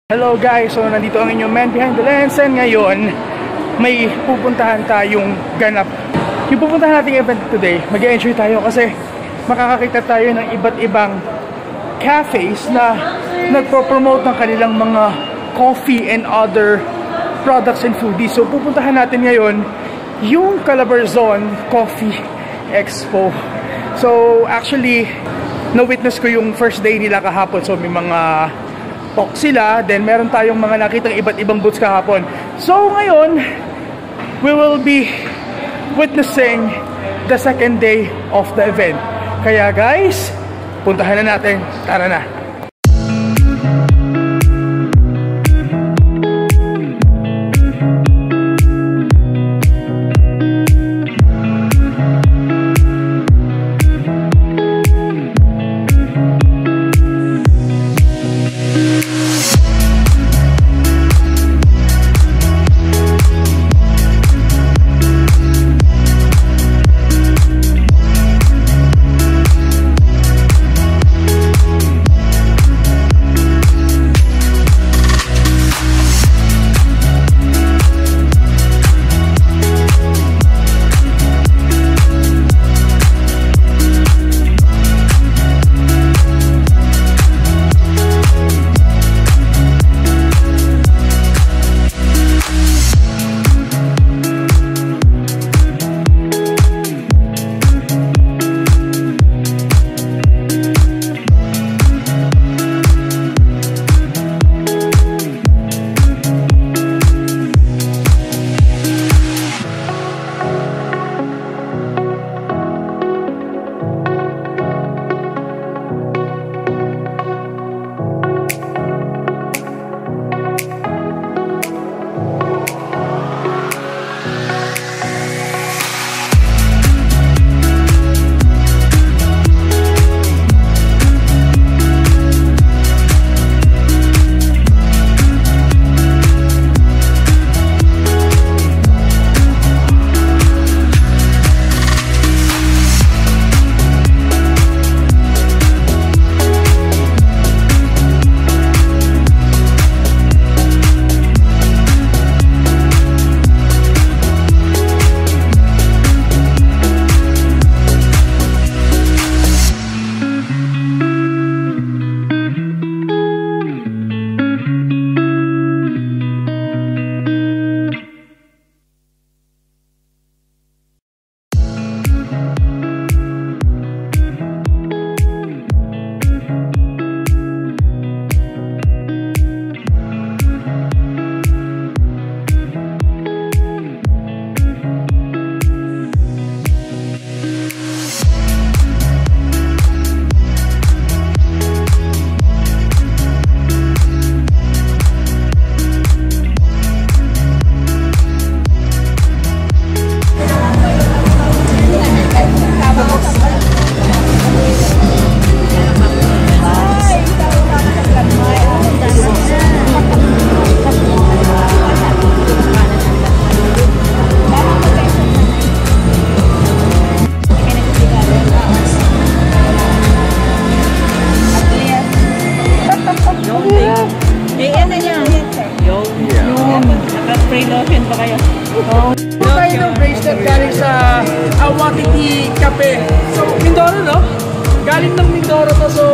Hello guys, so nandito ang inyong man behind the lens and ngayon may pupuntahan tayong ganap. Yung pupuntahan nating event today, mag-enjoy tayo kasi makakakita tayo ng iba't ibang cafes na nagpo-promote ng kanilang mga coffee and other products and foodies. So pupuntahan natin ngayon yung Calabarzon Coffee Expo. So actually, na-witness ko yung first day nila kahapon. So may mga talk sila, then meron tayong mga nakitang iba't ibang booths kahapon. So ngayon, we will be witnessing the second day of the event. Kaya guys, puntahan na natin. Tara na! Tayo ng bracelet galing sa Awatiti Cafe. So, Mindoro, no? Galing ng Mindoro to. So,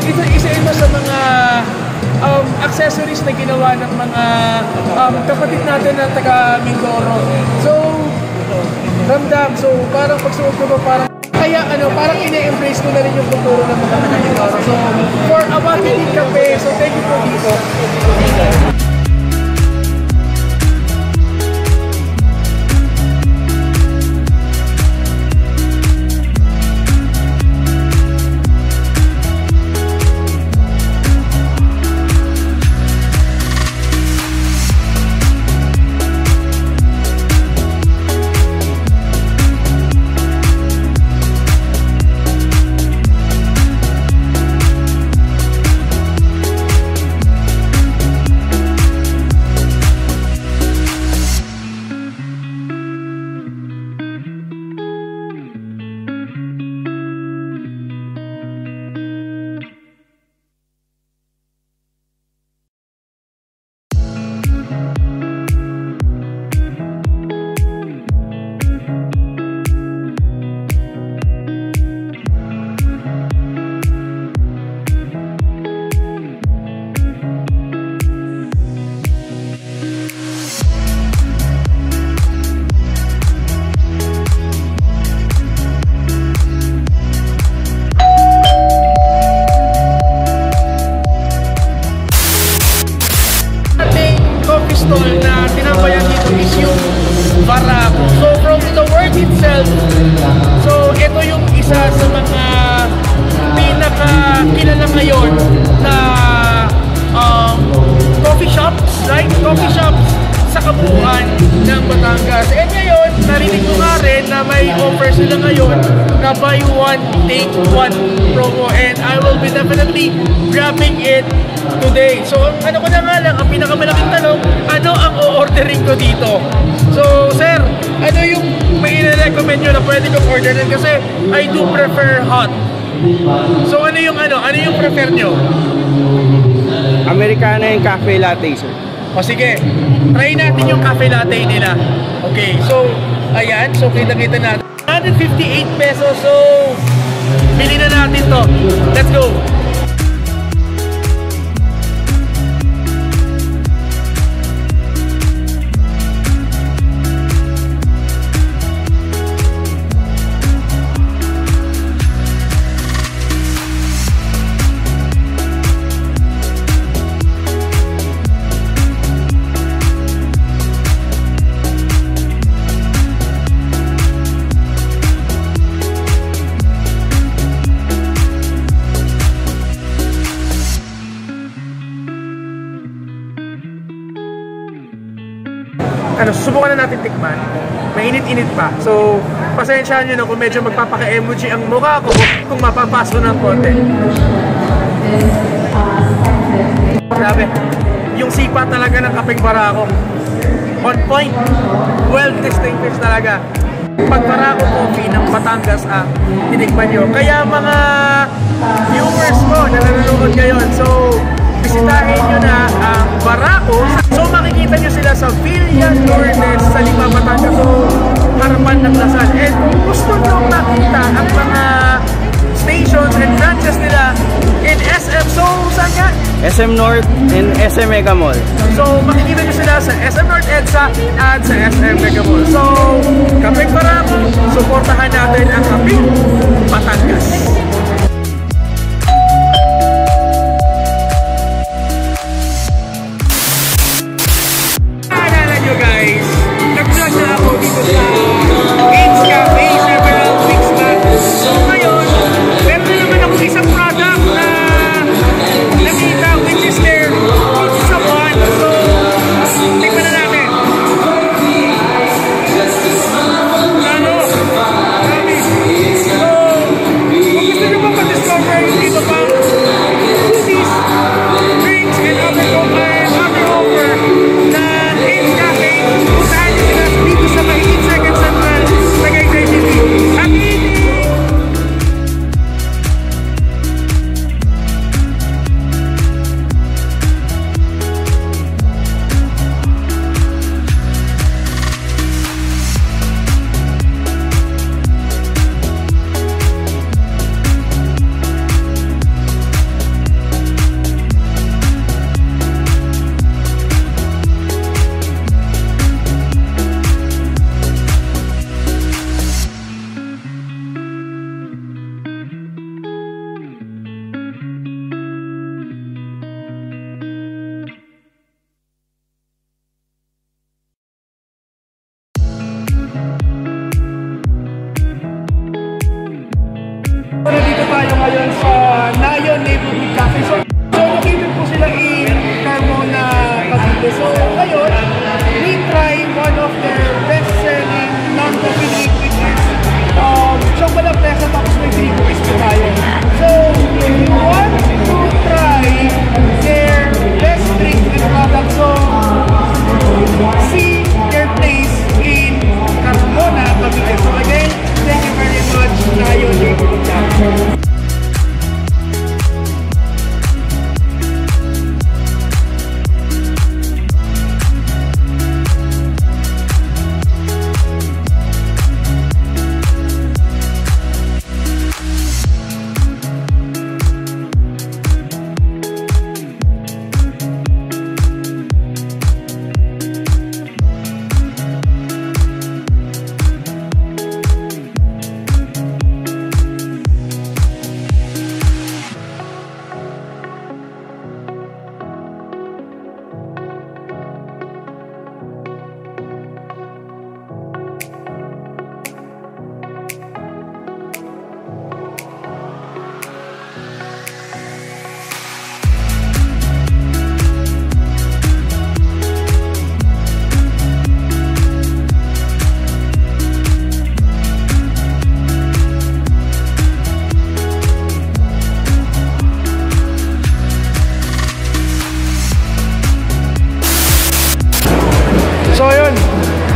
isa ito sa mga accessories na ginawa ng mga kapatid natin na taga Mindoro. So, ramdam. So, parang pagsuot ko parang kaya parang ine-embrace ko na rin yung kultura ng mga taga Mindoro. So, for Awatiti Cafe, so thank you po dito. is yung Barako. So from the word itself, so ito yung isa sa mga pinaka-kilala ngayon na coffee shops, right? Coffee shops sa kabuuan ng Batangas. And ngayon, narinig ko nga rin na may offer sila ngayon na buy one, take one promo. And I will be definitely grabbing it today. So, ano ko na nga lang, ang pinakamalaking tanong, ano ang o-ordering ko dito? So, sir, ano yung may i-recommend nyo na pwede kong orderin? Kasi I do prefer hot. So, ano yung prefer nyo? Americano yung cafe latte, sir. O sige, try natin yung cafe latte nila. Okay, so, ayan. So, kita-kita natin. 158 pesos. So, bili na natin to. Let's go. Susubukan na natin tikman. Mainit-init pa. So, pasensyahan nyo na kung medyo magpapaka-emoji ang mukha ko kung mapapaso ng konti. Grabe. Yung sipa talaga ng kapeng Barako. On point. Well distinguished talaga. Pag Barako coffee ng Batangas tinikman nyo. Kaya mga viewers ko na nanonood ngayon, so bisitahin nyo na ang Barako. So makikita nyo sila sa Villa Lourdes sa Lipa, Batangas. So harapan ng Lasal. And kung gusto nyo makita ang mga stations and branches nila in SM, so saan nga? SM North and SM Mega Mall. So makikita nyo sila sa SM North EDSA at sa SM Mega Mall. So Kapeng Barako, suportahan natin ang Kapeng Batangas. Guys, nag-vlog na ako dito sa Gates Cafe several weeks back. So ngayon, meron na naman ako isang product na nakita, which is their pizza bun. So, tignan na natin. Ano? Grabe. So, kung gusto nyo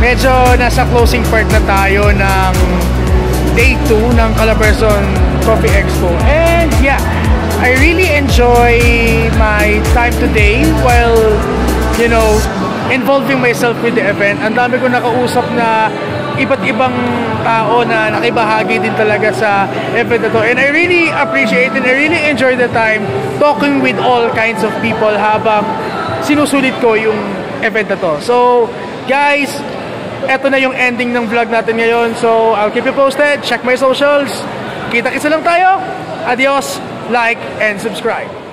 medyo nasa closing part na tayo ng day 2 ng Calabarzon Coffee Expo. And yeah, I really enjoy my time today while, you know, involving myself with the event. Ang dami ko nakausap na iba't ibang tao na nakibahagi din talaga sa event na to. And I really appreciate and I really enjoy the time talking with all kinds of people habang sinusulit ko yung event na to. So, guys, eto na yung ending ng vlog natin ngayon. So, I'll keep you posted. Check my socials. Kita-kitsa lang tayo. Adios, like, and subscribe.